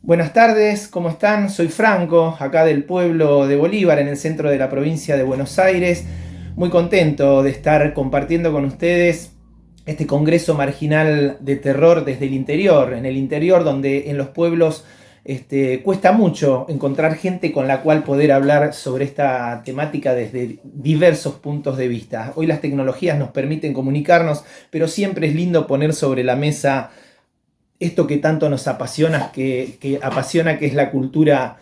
Buenas tardes, ¿cómo están? Soy Franco, acá del pueblo de Bolívar, en el centro de la provincia de Buenos Aires. Muy contento de estar compartiendo con ustedes este congreso marginal de terror desde el interior, en el interior donde en los pueblos cuesta mucho encontrar gente con la cual poder hablar sobre esta temática desde diversos puntos de vista. Hoy las tecnologías nos permiten comunicarnos, pero siempre es lindo poner sobre la mesa esto que tanto nos apasiona, que es la cultura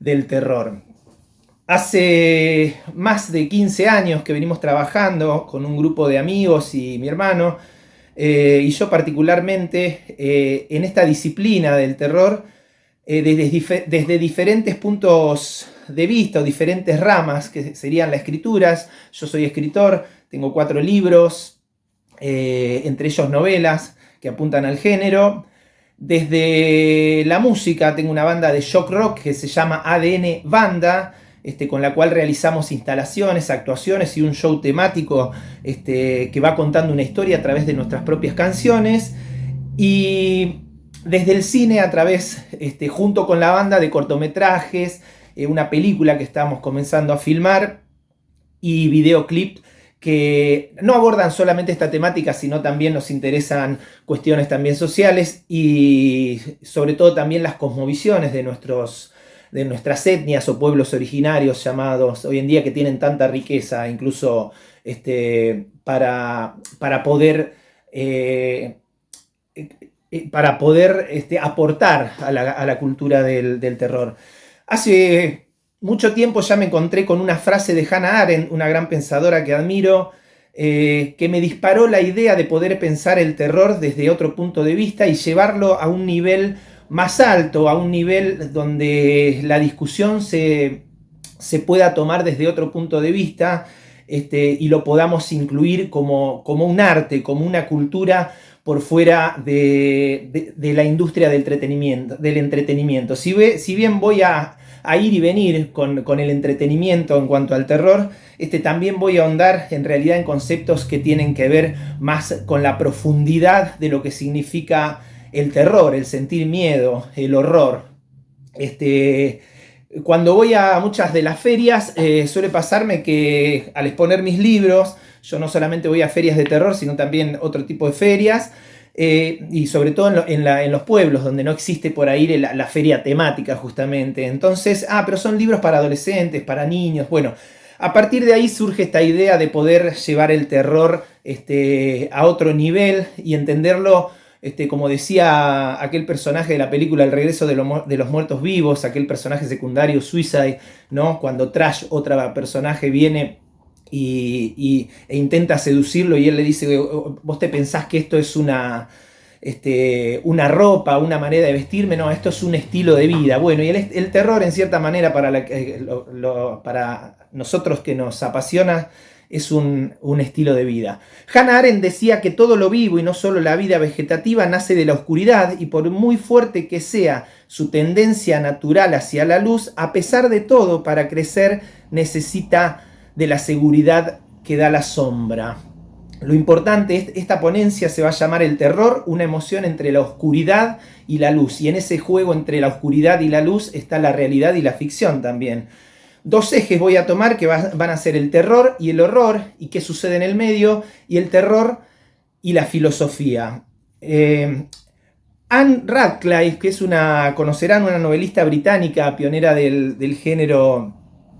del terror. Hace más de 15 años que venimos trabajando con un grupo de amigos y mi hermano, y yo particularmente, en esta disciplina del terror, desde diferentes puntos de vista o diferentes ramas, que serían las escrituras. Yo soy escritor, tengo 4 libros, entre ellos novelas que apuntan al género. Desde la música, tengo una banda de shock rock que se llama ADN Banda, con la cual realizamos instalaciones, actuaciones y un show temático que va contando una historia a través de nuestras propias canciones. Y desde el cine, a través, junto con la banda, de cortometrajes, una película que estamos comenzando a filmar y videoclip que no abordan solamente esta temática, sino también nos interesan cuestiones también sociales y sobre todo también las cosmovisiones de nuestras etnias o pueblos originarios llamados hoy en día, que tienen tanta riqueza, incluso para poder aportar a la cultura del terror. Hace mucho tiempo ya me encontré con una frase de Hannah Arendt, una gran pensadora que admiro, que me disparó la idea de poder pensar el terror desde otro punto de vista y llevarlo a un nivel más alto, a un nivel donde la discusión se pueda tomar desde otro punto de vista, y lo podamos incluir como un arte, como una cultura por fuera de la industria del entretenimiento. Si bien voy a ir y venir con el entretenimiento en cuanto al terror, también voy a ahondar en realidad en conceptos que tienen que ver más con la profundidad de lo que significa el terror, el sentir miedo, el horror. Cuando voy a muchas de las ferias, suele pasarme que al exponer mis libros, yo no solamente voy a ferias de terror, sino también otro tipo de ferias, y sobre todo en los pueblos, donde no existe por ahí la feria temática justamente. Entonces, pero son libros para adolescentes, para niños. Bueno, a partir de ahí surge esta idea de poder llevar el terror a otro nivel y entenderlo, como decía aquel personaje de la película El regreso de los muertos vivos, aquel personaje secundario, Suicide, ¿no? Cuando Trash, otra personaje, viene e intenta seducirlo y él le dice: vos te pensás que esto es una ropa, una manera de vestirme. No, esto es un estilo de vida. Bueno, y el terror, en cierta manera, para nosotros que nos apasiona, es un estilo de vida. Hannah Arendt decía que todo lo vivo, y no solo la vida vegetativa, nace de la oscuridad, y por muy fuerte que sea su tendencia natural hacia la luz, a pesar de todo, para crecer necesita de la seguridad que da la sombra. Lo importante, esta ponencia se va a llamar El terror, una emoción entre la oscuridad y la luz. Y en ese juego entre la oscuridad y la luz está la realidad y la ficción también. 2 ejes voy a tomar que van a ser el terror y el horror, y qué sucede en el medio, y el terror y la filosofía. Anne Radcliffe, que conocerán, una novelista británica pionera del género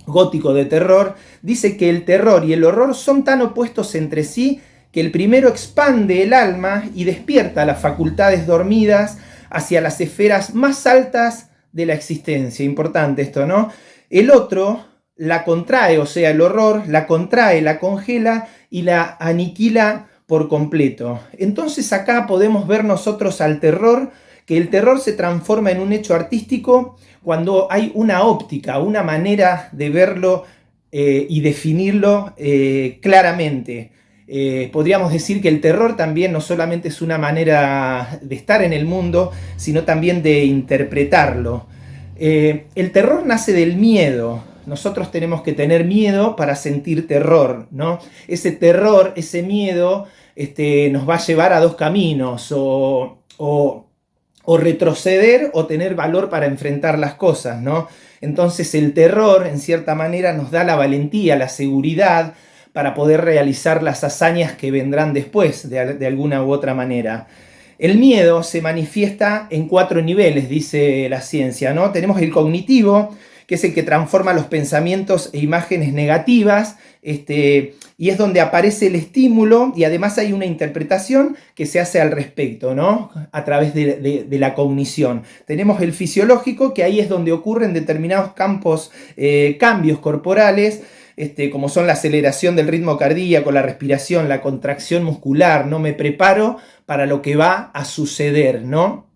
gótico de terror, dice que el terror y el horror son tan opuestos entre sí que el primero expande el alma y despierta las facultades dormidas hacia las esferas más altas de la existencia. Importante esto, ¿no? El otro la contrae, o sea, el horror la contrae, la congela y la aniquila por completo. Entonces acá podemos ver nosotros al terror, que el terror se transforma en un hecho artístico cuando hay una óptica, una manera de verlo y definirlo claramente. Podríamos decir que el terror también no solamente es una manera de estar en el mundo, sino también de interpretarlo. El terror nace del miedo. Nosotros tenemos que tener miedo para sentir terror, ¿no? Ese terror, ese miedo, nos va a llevar a 2 caminos, o o retroceder o tener valor para enfrentar las cosas, ¿no? Entonces el terror, en cierta manera, nos da la valentía, la seguridad para poder realizar las hazañas que vendrán después, de alguna u otra manera. El miedo se manifiesta en 4 niveles, dice la ciencia, ¿no? Tenemos el cognitivo, que es el que transforma los pensamientos e imágenes negativas, y es donde aparece el estímulo y además hay una interpretación que se hace al respecto, ¿no? A través de la cognición. Tenemos el fisiológico, que ahí es donde ocurren determinados cambios corporales, como son la aceleración del ritmo cardíaco, la respiración, la contracción muscular, ¿no? Me preparo para lo que va a suceder, ¿no?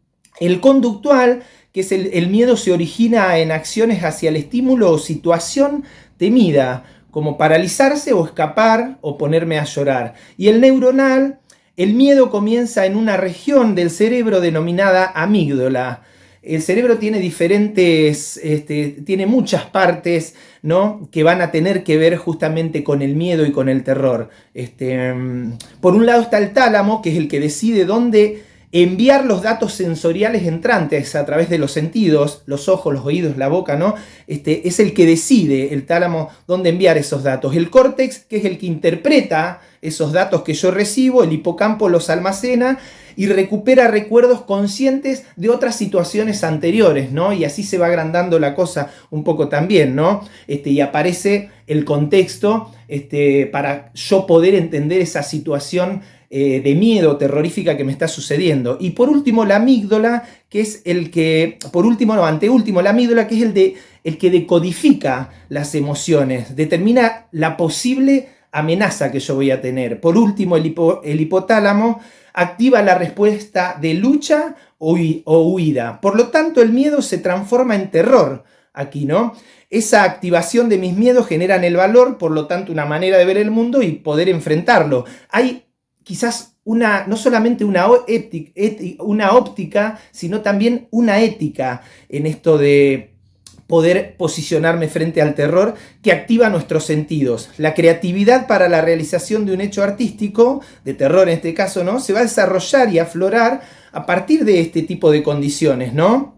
El conductual, que es el miedo, se origina en acciones hacia el estímulo o situación temida, como paralizarse o escapar o ponerme a llorar. Y el neuronal, el miedo comienza en una región del cerebro denominada amígdala. El cerebro tiene tiene muchas partes, ¿no?, que van a tener que ver justamente con el miedo y con el terror. Por un lado está el tálamo, que es el que decide dónde enviar los datos sensoriales entrantes a través de los sentidos, los ojos, los oídos, la boca, ¿no? Es el que decide, el tálamo, dónde enviar esos datos. El córtex, que es el que interpreta esos datos que yo recibo, el hipocampo los almacena y recupera recuerdos conscientes de otras situaciones anteriores, ¿no? Y así se va agrandando la cosa un poco también, ¿no? Y aparece el contexto para yo poder entender esa situación de miedo terrorífica que me está sucediendo. Y por último la amígdala, que es la amígdala, que es el que decodifica las emociones, determina la posible amenaza que yo voy a tener. Por último, el hipotálamo activa la respuesta de lucha o huida. Por lo tanto, el miedo se transforma en terror aquí, ¿no? Esa activación de mis miedos generan el valor, por lo tanto, una manera de ver el mundo y poder enfrentarlo. Hay quizás no solamente una óptica, sino también una ética en esto de poder posicionarme frente al terror, que activa nuestros sentidos. La creatividad para la realización de un hecho artístico, de terror en este caso, ¿no?, se va a desarrollar y aflorar a partir de este tipo de condiciones, ¿no?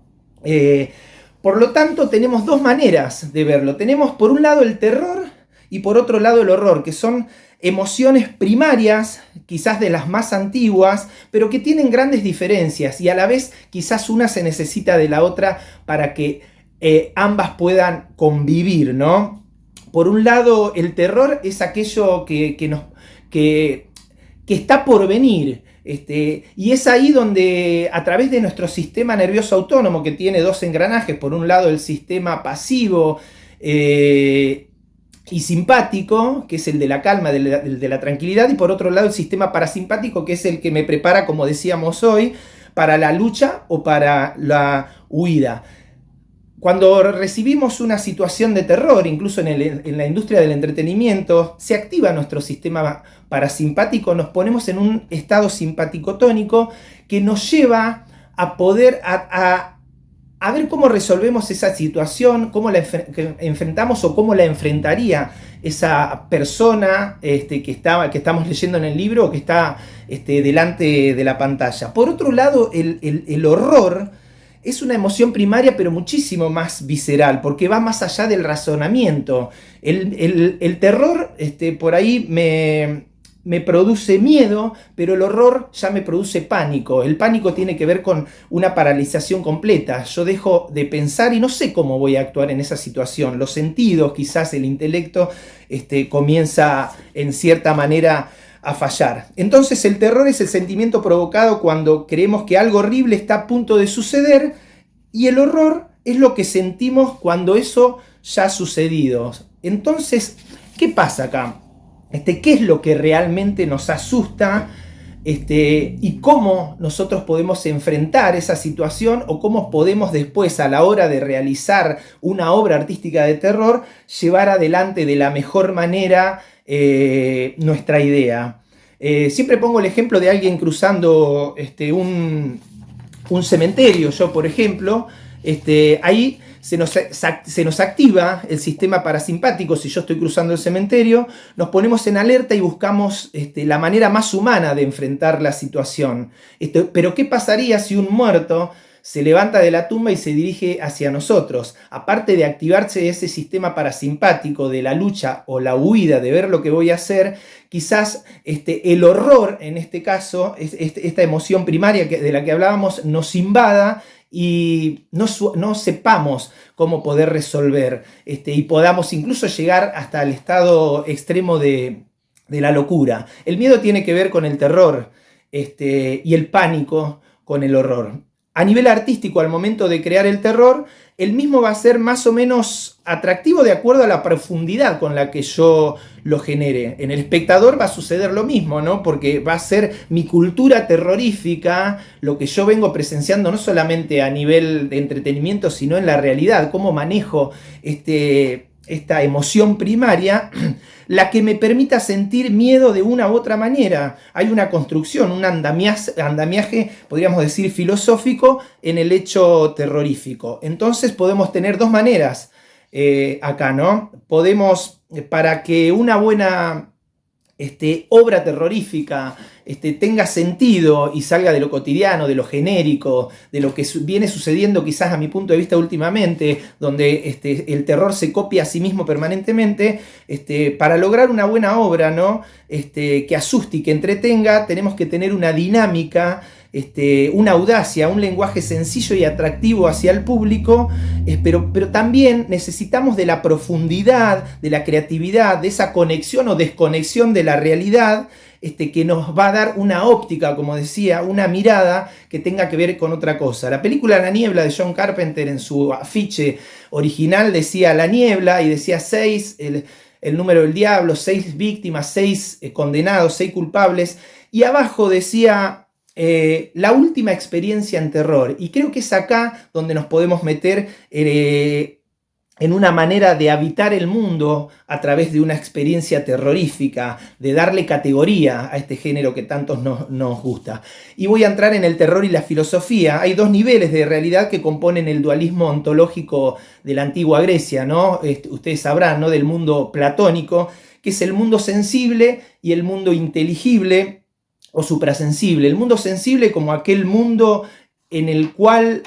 Por lo tanto, tenemos 2 maneras de verlo. Tenemos por un lado el terror y por otro lado el horror, que son emociones primarias, quizás de las más antiguas, pero que tienen grandes diferencias y a la vez quizás una se necesita de la otra para que ambas puedan convivir, ¿no? Por un lado, el terror es aquello que está por venir, y es ahí donde, a través de nuestro sistema nervioso autónomo, que tiene 2 engranajes, por un lado el sistema pasivo y simpático, que es el de la calma, de la tranquilidad, y por otro lado el sistema parasimpático, que es el que me prepara, como decíamos hoy, para la lucha o para la huida. Cuando recibimos una situación de terror, incluso en la industria del entretenimiento, se activa nuestro sistema parasimpático, nos ponemos en un estado simpático-tónico que nos lleva a poder a ver cómo resolvemos esa situación, cómo la enfrentamos o cómo la enfrentaría esa persona que estamos leyendo en el libro o que está delante de la pantalla. Por otro lado, el horror es una emoción primaria, pero muchísimo más visceral, porque va más allá del razonamiento. El terror por ahí me produce miedo, pero el horror ya me produce pánico. El pánico tiene que ver con una paralización completa. Yo dejo de pensar y no sé cómo voy a actuar en esa situación. Los sentidos, quizás el intelecto, comienza en cierta manera a fallar. Entonces el terror es el sentimiento provocado cuando creemos que algo horrible está a punto de suceder, y el horror es lo que sentimos cuando eso ya ha sucedido. Entonces, ¿qué pasa acá? ¿Qué es lo que realmente nos asusta? Y cómo nosotros podemos enfrentar esa situación, o cómo podemos después, a la hora de realizar una obra artística de terror, llevar adelante de la mejor manera nuestra idea. Siempre pongo el ejemplo de alguien cruzando un cementerio. Yo, por ejemplo, ahí se nos activa el sistema parasimpático. Si yo estoy cruzando el cementerio, nos ponemos en alerta y buscamos la manera más humana de enfrentar la situación. Pero ¿qué pasaría si un muerto se levanta de la tumba y se dirige hacia nosotros? Aparte de activarse ese sistema parasimpático de la lucha o la huida, de ver lo que voy a hacer, quizás el horror, en este caso, esta emoción primaria de la que hablábamos, nos invada y no sepamos cómo poder resolver, y podamos incluso llegar hasta el estado extremo de la locura. El miedo tiene que ver con el terror, y el pánico con el horror. A nivel artístico, al momento de crear el terror, el mismo va a ser más o menos atractivo de acuerdo a la profundidad con la que yo lo genere. En el espectador va a suceder lo mismo, ¿no? Porque va a ser mi cultura terrorífica, lo que yo vengo presenciando no solamente a nivel de entretenimiento, sino en la realidad, cómo manejo esta emoción primaria, la que me permita sentir miedo de una u otra manera. Hay una construcción, un andamiaje, podríamos decir, filosófico en el hecho terrorífico. Entonces podemos tener dos maneras acá, ¿no? Podemos, para que una buena obra terrorífica tenga sentido y salga de lo cotidiano, de lo genérico, de lo que viene sucediendo quizás a mi punto de vista últimamente, donde el terror se copia a sí mismo permanentemente, para lograr una buena obra, ¿no? Que asuste y que entretenga, tenemos que tener una dinámica, una audacia, un lenguaje sencillo y atractivo hacia el público, pero también necesitamos de la profundidad, de la creatividad, de esa conexión o desconexión de la realidad, que nos va a dar una óptica, como decía, una mirada que tenga que ver con otra cosa. La película La Niebla de John Carpenter, en su afiche original decía La Niebla y decía 6, el número del diablo, 6 víctimas, 6 condenados, 6 culpables, y abajo decía la última experiencia en terror. Y creo que es acá donde nos podemos meter en una manera de habitar el mundo a través de una experiencia terrorífica, de darle categoría a este género que tantos nos gusta. Y voy a entrar en el terror y la filosofía. Hay dos niveles de realidad que componen el dualismo ontológico de la antigua Grecia, ¿no? Ustedes sabrán, ¿no? Del mundo platónico, que es el mundo sensible y el mundo inteligible o suprasensible. El mundo sensible como aquel mundo en el cual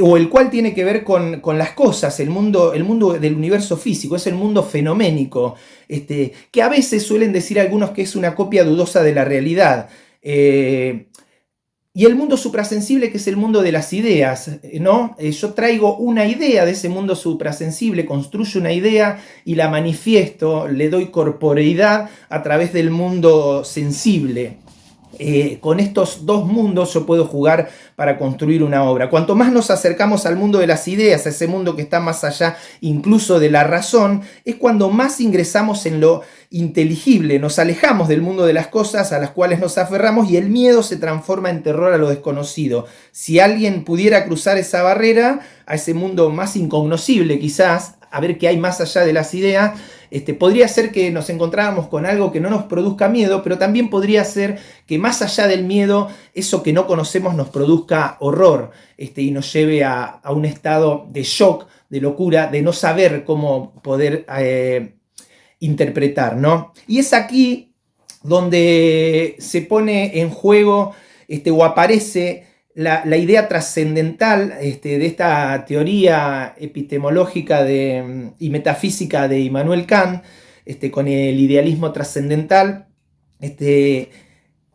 o el cual tiene que ver con las cosas, el mundo del universo físico, es el mundo fenoménico, que a veces suelen decir algunos que es una copia dudosa de la realidad. Y el mundo suprasensible, que es el mundo de las ideas, ¿no? Yo traigo una idea de ese mundo suprasensible, construyo una idea y la manifiesto, le doy corporeidad a través del mundo sensible. Con estos dos mundos yo puedo jugar para construir una obra. Cuanto más nos acercamos al mundo de las ideas, a ese mundo que está más allá incluso de la razón, es cuando más ingresamos en lo inteligible, nos alejamos del mundo de las cosas a las cuales nos aferramos y el miedo se transforma en terror a lo desconocido. Si alguien pudiera cruzar esa barrera, a ese mundo más incognoscible quizás, a ver qué hay más allá de las ideas, podría ser que nos encontráramos con algo que no nos produzca miedo, pero también podría ser que más allá del miedo, eso que no conocemos nos produzca horror, y nos lleve a un estado de shock, de locura, de no saber cómo poder interpretar, ¿no? Y es aquí donde se pone en juego o aparece la idea trascendental de esta teoría epistemológica y metafísica de Immanuel Kant, con el idealismo trascendental,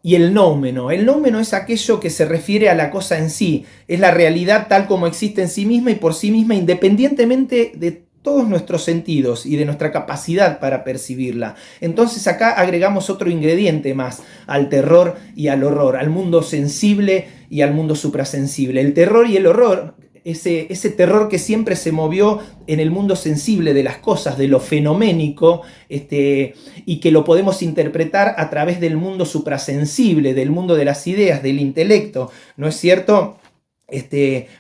y el noumeno. El noumeno es aquello que se refiere a la cosa en sí, es la realidad tal como existe en sí misma y por sí misma, independientemente de todos nuestros sentidos y de nuestra capacidad para percibirla. Entonces acá agregamos otro ingrediente más al terror y al horror, al mundo sensible y al mundo suprasensible. El terror y el horror, ese terror que siempre se movió en el mundo sensible de las cosas, de lo fenoménico, y que lo podemos interpretar a través del mundo suprasensible, del mundo de las ideas, del intelecto, ¿no es cierto?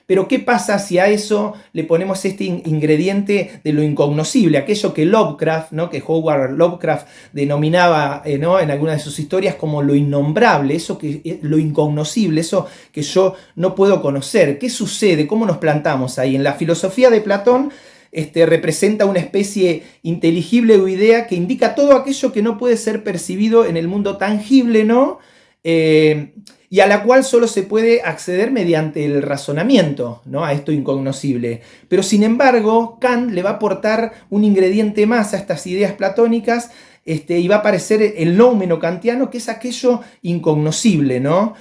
Pero ¿qué pasa si a eso le ponemos este ingrediente de lo incognoscible? Aquello que Lovecraft, ¿no? Que Howard Lovecraft denominaba, ¿no? En alguna de sus historias como lo innombrable, eso que, lo incognoscible, eso que yo no puedo conocer. ¿Qué sucede? ¿Cómo nos plantamos ahí? En la filosofía de Platón representa una especie inteligible o idea que indica todo aquello que no puede ser percibido en el mundo tangible, ¿no? Y a la cual solo se puede acceder mediante el razonamiento, ¿no? A esto incognoscible. Pero sin embargo, Kant le va a aportar un ingrediente más a estas ideas platónicas, y va a aparecer el noumeno kantiano, que es aquello incognoscible, ¿no?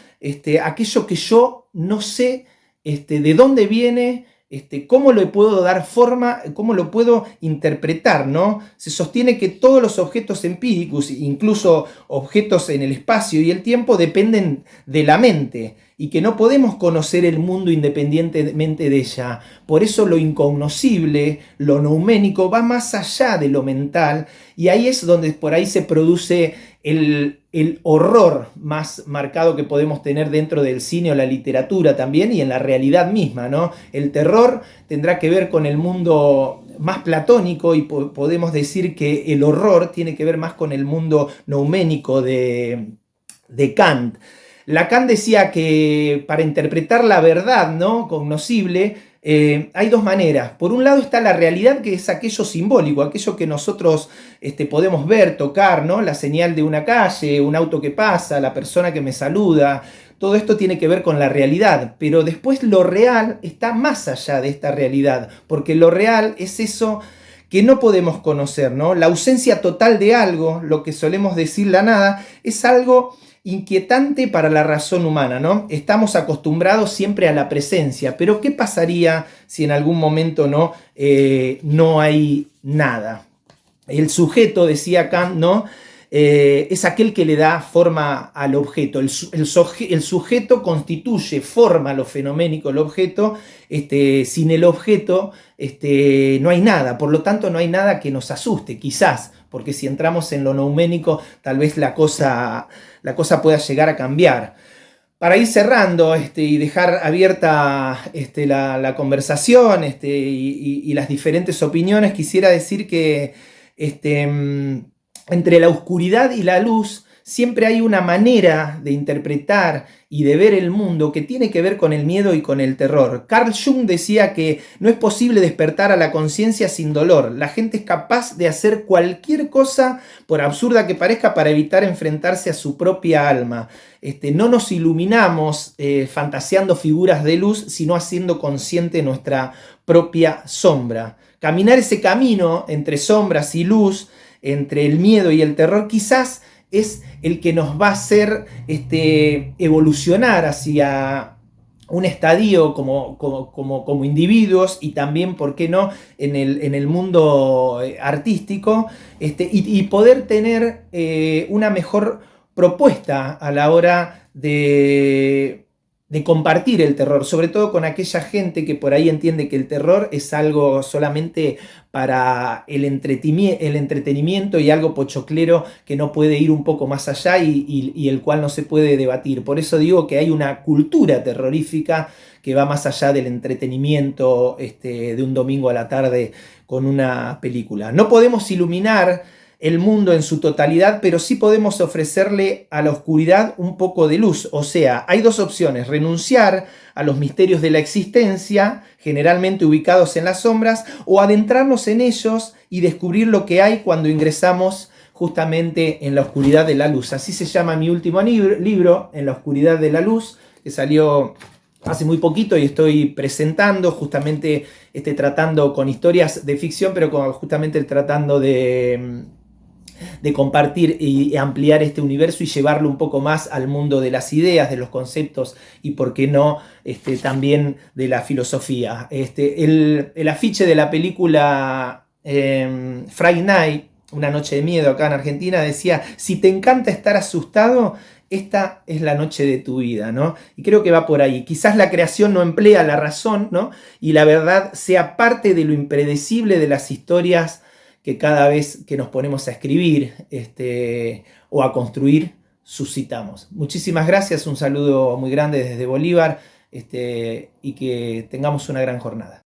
Aquello que yo no sé de dónde viene, cómo le puedo dar forma, cómo lo puedo interpretar, ¿no? Se sostiene que todos los objetos empíricos, incluso objetos en el espacio y el tiempo, dependen de la mente y que no podemos conocer el mundo independientemente de ella. Por eso lo incognoscible, lo nouménico, va más allá de lo mental, y ahí es donde por ahí se produce el horror más marcado que podemos tener dentro del cine o la literatura también, y en la realidad misma, ¿no? El terror tendrá que ver con el mundo más platónico, y podemos decir que el horror tiene que ver más con el mundo nouménico de Kant. Lacan decía que para interpretar la verdad, ¿no? Cognoscible, hay dos maneras. Por un lado está la realidad, que es aquello simbólico, aquello que nosotros podemos ver, tocar, ¿no? La señal de una calle, un auto que pasa, la persona que me saluda. Todo esto tiene que ver con la realidad, pero después lo real está más allá de esta realidad, porque lo real es eso que no podemos conocer, ¿no? La ausencia total de algo, lo que solemos decir la nada, es algo inquietante para la razón humana, ¿no? Estamos acostumbrados siempre a la presencia, pero ¿qué pasaría si en algún momento no hay nada? El sujeto, decía Kant, ¿no? Es aquel que le da forma al objeto. El sujeto constituye, forma lo fenoménico, el objeto. Sin el objeto no hay nada, por lo tanto no hay nada que nos asuste, quizás, porque si entramos en lo nouménico, tal vez la cosa pueda llegar a cambiar. Para ir cerrando y dejar abierta la conversación y las diferentes opiniones, quisiera decir que entre la oscuridad y la luz siempre hay una manera de interpretar y de ver el mundo que tiene que ver con el miedo y con el terror. Carl Jung decía que no es posible despertar a la conciencia sin dolor. La gente es capaz de hacer cualquier cosa, por absurda que parezca, para evitar enfrentarse a su propia alma. No nos iluminamos fantaseando figuras de luz, sino haciendo consciente nuestra propia sombra. Caminar ese camino entre sombras y luz, entre el miedo y el terror, quizás es el que nos va a hacer evolucionar hacia un estadio como individuos, y también, ¿por qué no?, en el mundo artístico, y poder tener una mejor propuesta a la hora de compartir el terror, sobre todo con aquella gente que por ahí entiende que el terror es algo solamente para el entretenimiento y algo pochoclero que no puede ir un poco más allá y el cual no se puede debatir. Por eso digo que hay una cultura terrorífica que va más allá del entretenimiento de un domingo a la tarde con una película. No podemos iluminar el mundo en su totalidad, pero sí podemos ofrecerle a la oscuridad un poco de luz. O sea, hay dos opciones: renunciar a los misterios de la existencia, generalmente ubicados en las sombras, o adentrarnos en ellos y descubrir lo que hay cuando ingresamos justamente en la oscuridad de la luz. Así se llama mi último libro, En la oscuridad de la luz, que salió hace muy poquito y estoy presentando, justamente tratando con historias de ficción, pero justamente tratando de compartir y ampliar este universo y llevarlo un poco más al mundo de las ideas, de los conceptos y, por qué no, también de la filosofía. El afiche de la película Friday Night, Una noche de miedo, acá en Argentina, decía: si te encanta estar asustado, esta es la noche de tu vida, ¿no? Y creo que va por ahí. Quizás la creación no emplea la razón, ¿no? Y la verdad sea parte de lo impredecible de las historias que cada vez que nos ponemos a escribir o a construir, suscitamos. Muchísimas gracias, un saludo muy grande desde Bolívar. y que tengamos una gran jornada.